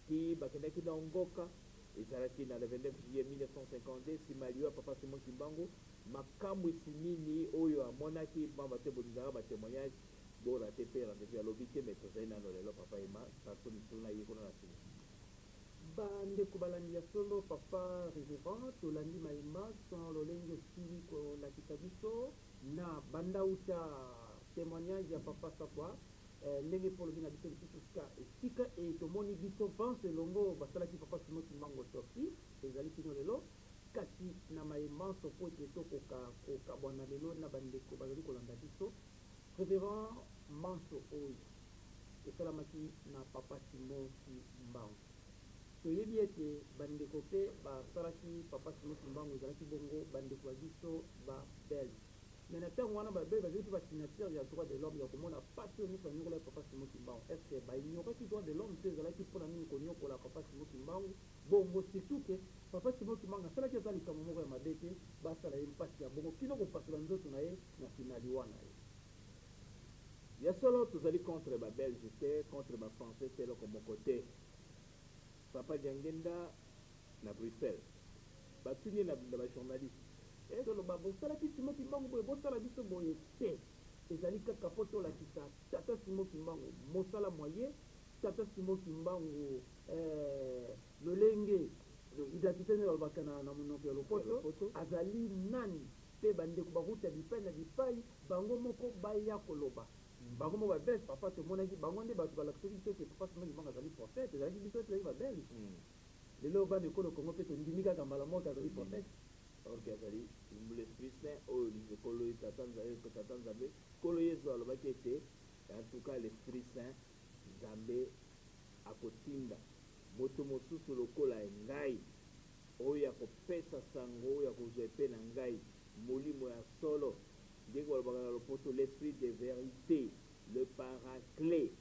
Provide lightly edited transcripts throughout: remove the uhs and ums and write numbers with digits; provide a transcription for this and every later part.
qui bakendaki na Ngoka ezalaki na le 29 juillet 1952 nsima liwa papa Simon Kimbangu makambo esinini oyo amonaki pamba te bolingaka batémoignage borate mpe rendez-vous alobi te mais tozali nano lelo papa ema paso misolo na ye kuna na nsima bandeko balandi ya solo papa révérend tolandi mayema sans lolenge osili kolakisa biso na bandauta témoignage ya papa Sakwa ndenge mpo lobi na biso lisusu esika e tomoni biso pense elongo basalaki papa Simon Kimbangu sorti ezali kino lelo kasi na mayemaso po ete tokokabwana lelo na bandeko bazali kolanda biso révérend manso oyo esalamaki na papa Simon Kimbangu toyebi ete bandeko mpe basalaki papa Simon Kimbangu ezalaki bongo bandeko ya biso babelge mais na ntango wana babelge bazali mpe basignature ya droit de l'homme ya komona pasi oyo nyonso banyokola ya papa Simon Kimbangu est ce que baignoraki droit de l'homme mpe ezalaki mpona nini konyokola papa Simon Kimbangu bongo surtout ke papa Simon Kimbangu asalaki aza likambo moko ya mabe te basala ye mpasi ya bongo kino kopasola nzoto na ye na finali wana ye ya solo tozali contre babelge te contre bafrançais te eloko moko te papa Diangenda na Bruxelles batuni na bajournaliste ezoloba bosalaki Simon Kimbangu boye bosala biso boye te ezali kaka mpo tolakisa tata Simon Kimbangu mosala moye tata Simon Kimbangu lolenge identité nde balobaka na monoko ya lopoto azali nani mpe bandeko bakuta bipai na bipai bango moko baya koloba bango moko babelge papa tomonaki bango nde bato balakisaki biso ete papa Simon Kimbangu azali prophète ezalaki biso ezalaki babelge lelo bana ekolo kongo mpe tondimi kaka mbala moko azali prophète orke azali l'esprit saint oyo likolo tata nzambe kolo yesu alobaki ete en tout cas l'esprit saint nzambe akotinda moto mosusu lokola ngai oyo akopesa sango oyo akozwa epe na ngai molimo ya solo ndenge balobaka na lopoto l'esprit de vérité le paraclet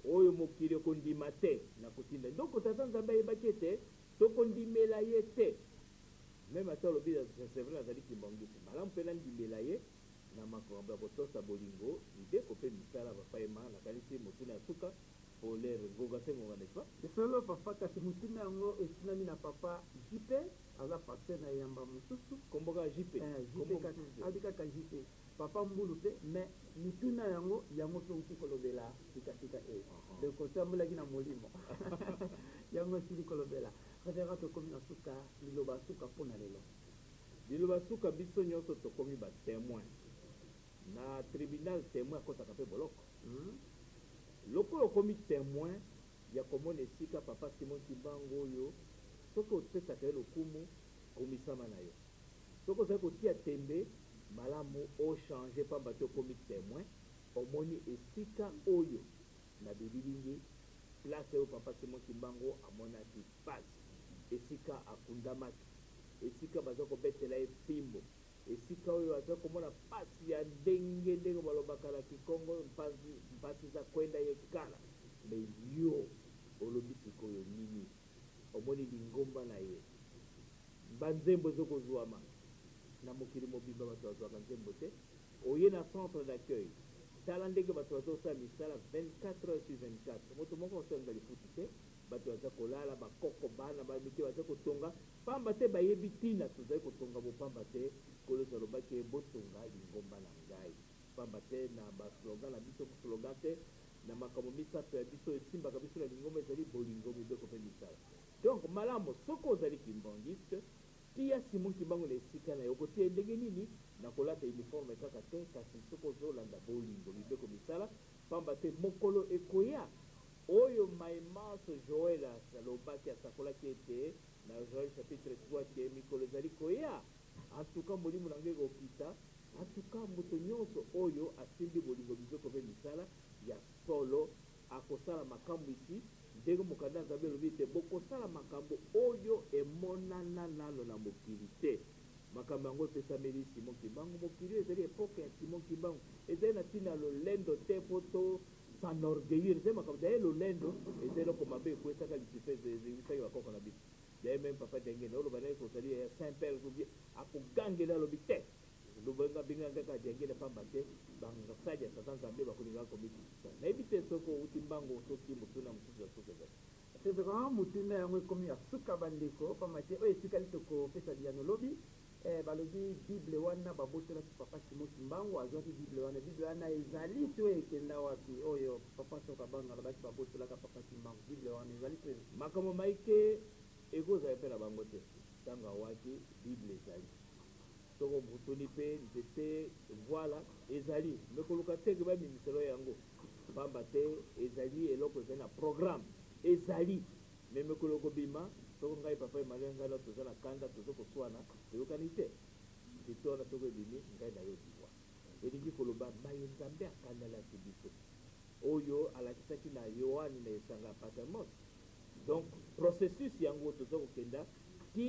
oyo mokili okondima te na kotinda donc tata nzambe ayebaki ete tokondimela ye te même ata olobi c'est vrai nazali kimbangisi malamu mpe nandimela ye na makambo ya kotosa bolingo libeko mpe misala papa ema nakanisi motuna ya suka polere ngonga se ngonga n'est-ce pas esolo papa kasi motuna yango etinami na papa jipe aza paster na eyamba mosusu komboka jipe abi kaka jipe papa mbulu te mais mituna yango mpe uti kolobela sikasika e donc otambulaki na molimo yango esili kolobela révérend tokomi na suka liloba suka mpo na lelo liloba suka biso nyonso tokomi batémoin na tribunal témoin akotaka mpe boloko lokola okomi témoin ya komona esika papa Simon Kimbangu oyo soki opesaka ye lokumu komisama na yo soki ozali kotia tembe malamu ochange pamba te okomi témoin omoni esika oyo na bililingi place oyo papa Simon Kimbangu amonaki pasi esika akundamaki esika baza kobetela ye fimbo esika oyo aza komona pasi ya ndenge balobaka na Kikongo mpasi za kwenda ye kala me yo olobi sikoyo nini omoni lingomba na ye banzembo ezokozwama na mokili mobimba bato bazwaka nzembo te oye na centre d'accueil tala ndenge bato bazosala misala 24 heures sur 24 moto moko osenga lifuti te bato baza kolala bakoko bana bamike baza kotonga pamba te bayebi ntina tozali kotonga bopamba te kolosa lobaki botonga lingomba na ngai pamba te na baslogan na biso slogan te na makambo misato ya biso esimbaka biso na lingomba ezali bolingo mibeko mpe misala donc malamu soki ozali kimbangiste tia Simon Kimbangu na esika na yo kotia ndenge nini na kolata uniforme kaka te kasi soki ozolanda bolingo mibeko misala pamba te mokolo ekoya oyo maimaso Joel alobaki asakolaki ete na Joel chapitre 3 ke mikolo ezali koya atuka molimo na ngai kokita atuka moto nyonso oyo asimbi bolingo mibeko mpe misala ya solo akosala makambo isi ndenge mokanda nzambe elobi ete bokosala makambo oyo emonana nano na mokili te makambo yango epesameli Simon Kimbangu mokili ezali epoke ya Simon Kimbangu ezali na ntina lolendo te po to s'enorgueillir ezali makambo daye lolendo ezali eloko mabe ekwesaka lisife ezebisaki bakoko na biso daye meme papa Diangenda oloba naye kozali ya saint père akogangela alobi te lobenga binganga kaka Diangenda pamba te basali ya satan nzambe bakolingaka komikisa nayebi te soki outi mbango soki motuna mosusu ya soki ezali révérend mutuna yango ekomi ya suka bandeko pamba te oyo etikali tokopesa liano lobi balobi bible wana babotolaki papa simo kimbangu azwaki bible wana ezali to ekenda wapi oyo papa soka banga alobaki babotolaka papa kimbangu bible wana ezali to makambo maike ekozala mpe na bango te ntango awaki bible ezali soko butuni mpe nzete voila ezali me koluka teke babimiselo yango pamba te ezali eloko ezali na programme ezali me mekolo kobima soko ngai papa emmanuel ngai na toza na kanda toza koswana toyokani te nzete wana soko ebimi ngai nayoki bwa elingi koloba maye nzambe akandalaki biso oyo alakisaki na yohani na esanga ya patmos donc processus yango toza kokenda ti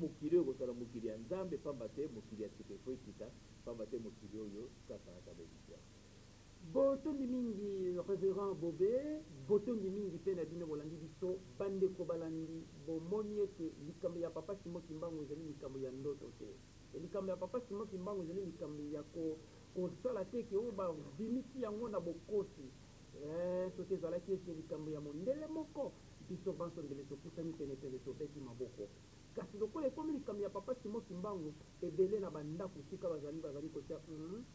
mokili oyo kosala mokili ya nzambe pamba te mokili ya sika efo ekita pamba te mokili oyo sasanaka belisia botondi mingi révérend bobe botondi mingi mpe na bino bolandi biso bandeko balandi bomoni ete likambo ya papa simo kimbangu ezali likambo ya ndoto te likambo ya papa simo kimbangu ezali likambo ya kosala te eke oyo babimisi yango na bokosi soki ezalaki ete likambo ya mondele moko biso banso ndele topusani penepene tobeti maboko kasi lokola ekomi likambo ya papa simo kimbangu ebele na bandako sika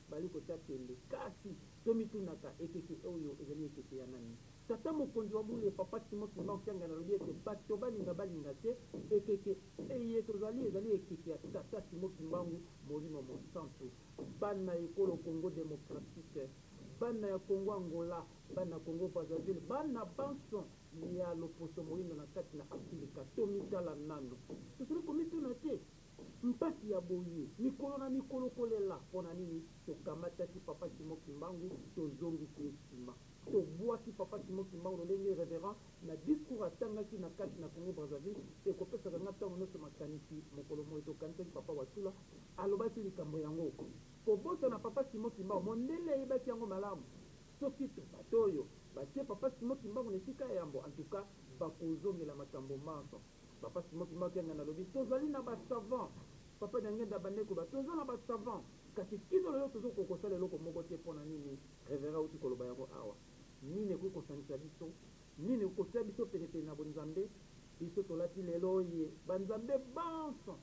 bali kotia tele kasi tomitunaka ekeke oyo ezali ekeke ya nani tata mokonzi wa bule papa simo kimbangu tianga nalobi ete bato balinga te ekeke eye tozali ezali ekeke ya tata simo kimbangu molimo mosantu bana ekolo congo démocratique bana ya congo angola bana congo brazzaville bana banso ya loposo moyindo na kati na afrika tomitala nano tosali komituna te mpasi ya boye mikolo na mikolo kolela mpona nini tokamataki papa simo kimbangu tozongisi esima tobwaki papa simo kimbangu lolenge révérend na discours atangaki na kati na congo brazzaville ekopesaka nga ntango nyonso makanisi mokolo moyo tokanisaki papa watula alobaki likambo yango kobosana papa simo kimbangu mondele eyebaki yango malamu soki bato oyo batie papa simo kimbangu na esika ya yambo antuka bakozongela makambo manso papa simo kimbangu kianga nalobi tozali na basavant papa nyangenda bandeko toza na basavant kasi kino lelo tozokokosala eloko moko te mpona nini révérend uti koloba yango awa nini ekoki kosanisa biso nini ekokosia biso penepene na bonzambe biso tolati lelo oye banzambe banso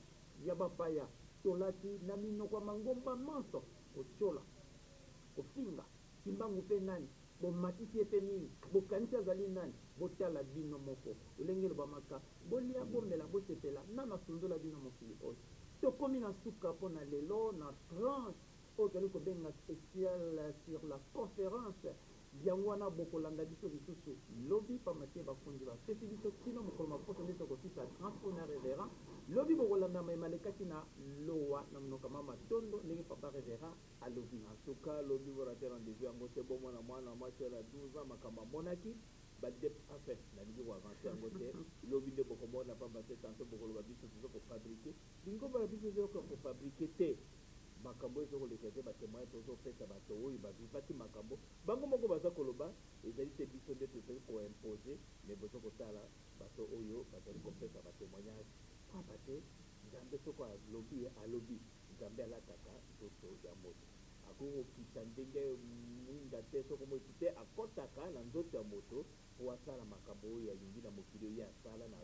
ya bapaya tolati na minoko ya mangomba manso kotyola kofinga kimbangu mpe nani bomatisi epe nini bokanisi azali nani botala bino moko elenge lobamaka bolia bomela bosepela nano asunzola bino mokili oyo tokomi na suka mpo na lelo na tranche oyo toli kobenga spécial sur la conférence yango wana bokolanda biso lisusu lobi pamatie bakonzi bapesi biso kino mokolo maposo nde tokosisa tranche mpona révérend lobi bokolanda mayemalekaki na lowa na monoko ma matondo ndenge papa révérend alobi antuka lobi borate rendez-vous yango te bomona mwana mwasi ala 12 ans makambo amonaki bade afet nalingi koavance yango te lobi nde bokomona pamba te tanto bokoloba biso toza kofabrike lingomba na biso ezoyoka kofabrike te makambo ezokoleka te batemoin tozopesa bato oyo bavivaki makambo bango moko baza koloba ezali te biso nde tozali koimpose me boza kotala bato oyo bazali kopesa batémoignage pamba te nzambe soko alobi nzambe alataka nzoto ya moto akoki kokita ndenge mwinda te soko moiti te akɔtaka na nzoto ya moto po asala makambo oyo alingi na mokili oyo asala na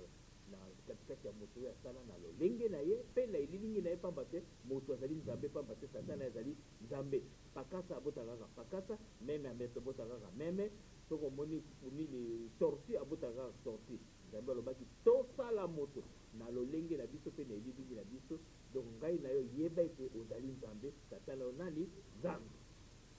katikati ya moto oyo asala na lolenge na ye mpe na elilingi na ye pamba te moto azali nzambe pamba te satana azali nzambe pakasa abotaka kaka pakasa meme ameto abotaka kaka meme soko omoni nini torti abotaka kaka torti nzambe alobaki tosala moto na lolenge na biso mpe na elilingi na biso donc ngai na yo yeba ete ozali nzambe satana yo nani nzambe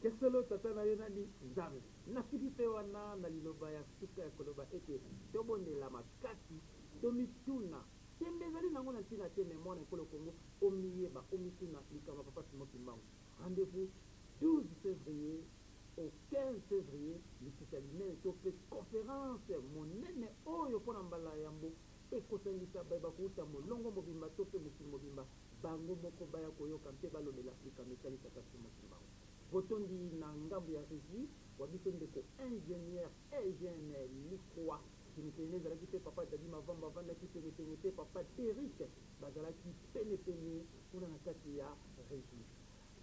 kesolo tata na yo nani nzambe nasiki mpe wana na liloba ya suka ya koloba ete tobondela makasi tomituna tembe ezali nango na ntina te me mwana ekolo kongo omiyeba omituna likambo papa simo kimbangu rendez-vous 12 février au 15 février likita linene to mpe conférence monene oyo mpona mbala yambo ekosangisa bakouta molongo mobimba to mpe mokili mobimba bango moko baya koyoka mpe balobela likambo esalisaka simo kimbangu botondi na ngambo ya régie wa biso ndeko ingénieur Eugène Likwa penepene ezalaki mpe papa dadi mavamba avandaki penepene mpe papa Eric bazalaki penepene kuna na kati ya régie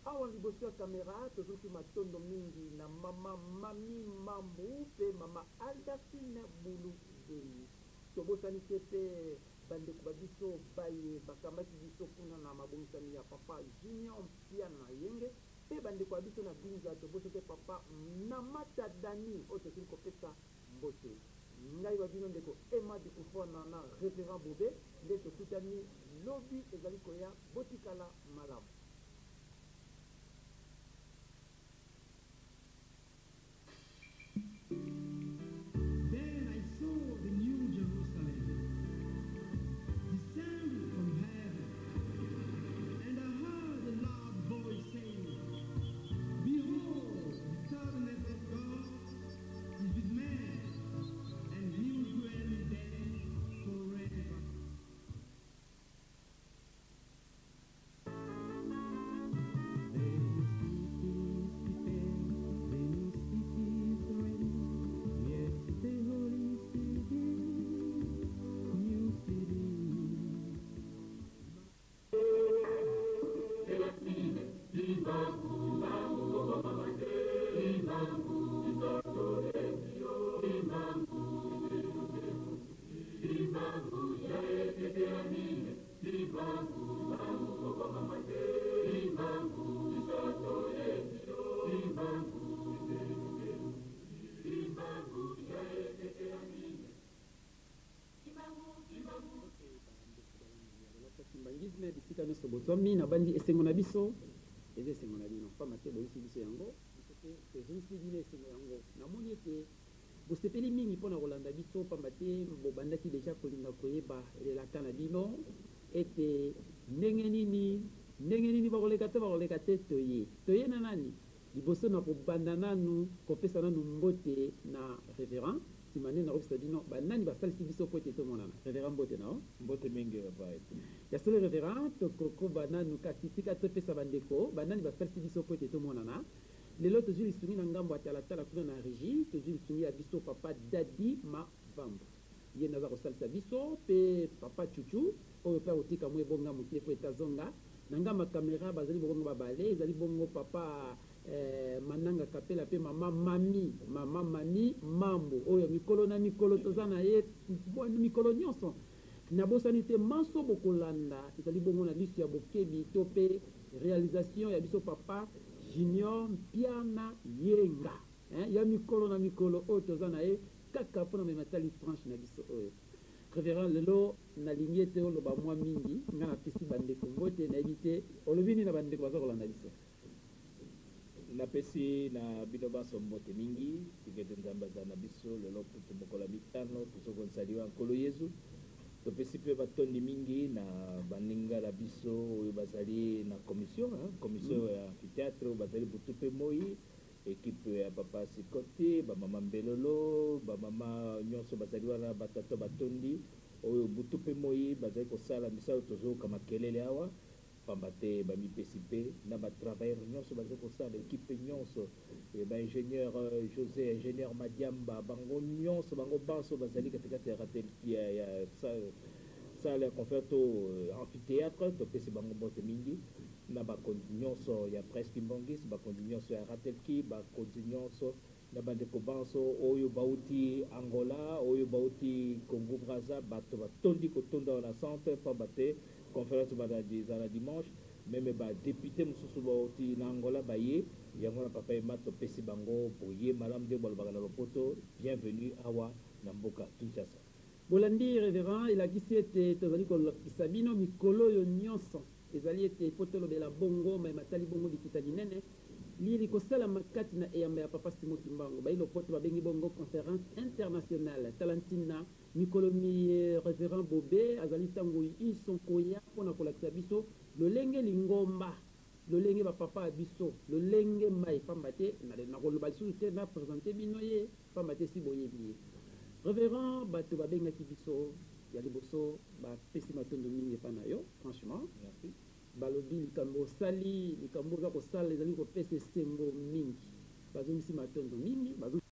awa liboso ya kamera tozoki matondo mingi na mama mami mambu pe mama Aldafine Bulu Deni. Tobosani te pe bandeko babiso baye bakambaki biso kuna na mabongisami ya papa Junior Piana Yenge pe bandeko babiso na Binza toboso te papa Namata Dani oyo tokili kopesa mbote. Ngai babino ndeko Emma de Kufona na Révérend Bobé nde tokutani lobi ezali koya botikala malamu. Then I saw the new Jerusalem descending from heaven, and I heard a loud voice saying, Behold, the tabernacle of God is with men, and he will dwell with them forever. Simbangisme bisika nyonso bozwami na bandi esengo na biso eza esengo na bino pamba te boyisi biso yango biso te tozwisi bino esengo yango namoni ete bosepeli mingi mpona kolanda biso pamba te bobandaki deja kolinga koyeba elelaka na bino ete ndenge nini bakoleka te toye na nani liboso na kobanda nanu kopesa nanu mbote na révérend nsima nde nakopesa bino banani basalisi biso po ete tomonana révérend mbote nao mbote mingi baba ete ya solo révérend tokokoba nanu kasi tika topesa bandeko banani basalisi biso po ete tomonana lelo tozwi lisungi na ngambo ya talatala kuna na régie tozwi lisungi ya biso papa Dadi Mavambo ye naza kosalisa biso mpe papa Chuchu oyo mpe akotika mwa ebonga moke po etazonga na ngambo ya kamera bazali bongo babale ezali bongo papa Mananga Kapela pe mama mami mambo oyo mikolo na mikolo toza na ye mikolo nyonso nabosani te manso bokolanda ezali bongo na lisu ya bokebi to pe réalisation ya biso papa Junior Piana Yenga ya mikolo na mikolo oyo toza na ye kaka mpona mematali tranche na biso oyo révérend lelo nalingi ete oloba mwa mingi nga napesi bandeko mbote nayebi te olobi nini na bandeko baza kolanda biso napesi na bino banso mbote mingi tikete nzambe aza na biso lelo kutu mokolo ya mitano tozokonisaliwa nkolo yezu topesi mpe batondi mingi na baninga na biso oyo bazali na commission ya amphithéâtre oyo bazali butu mpe moi ekipe ya papa Sikoti bamama Mbelolo bamama nyonso bazali wana batata batondi oyo butu mpe moi bazali kosala misala tozoyoka makelele awa pamba te bamipesi mpe na batravailleur nyonso bazali kosala ekipe nyonso baingénieur José ingénieur Madiamba bango nyonso bango banso bazali katikati ya sala ya conférence to amphithéâtre topesi bango mbote mingi na bakonzi nyonso ya presque mbongisi bakonzi nyonso ya ratelki bakonzi nyonso na bandeko banso oyo bauti Angola oyo bauti Congo Brazza bato batondi kotonda wana centre pamba te conférence bazala dimanche meme badepute mosusu bauti na Angola baye yango na papa ema topesi bango boye malamu nde balobaka na lopoto bienvenue awa na mboka Kinshasa. bolandi révérend elakisi ete tozali kolakisa bino mikolo oyo nyonso ezali ete po tolobela bongo matali bongo likita linene lili kosalama kati na eyamba ya papa Simo Kimbangu bayi lopoto babengi bongo conférence internationale talantina mikolo révérend Bobé azali ntango isonkoya mpona kolakisa biso lolenge lingomba lolenge bapapa ya biso lolenge mai pamba te nakoloba lisusu te na présente bino ye pamba te si boyebi ye révérend bato babengaki biso ya liboso bapesi matondo mingi epa na yo franchement Merci. balobi likambo osali likambo oza kosala ezali kopesa esengo mingi bazongisi matondo mingi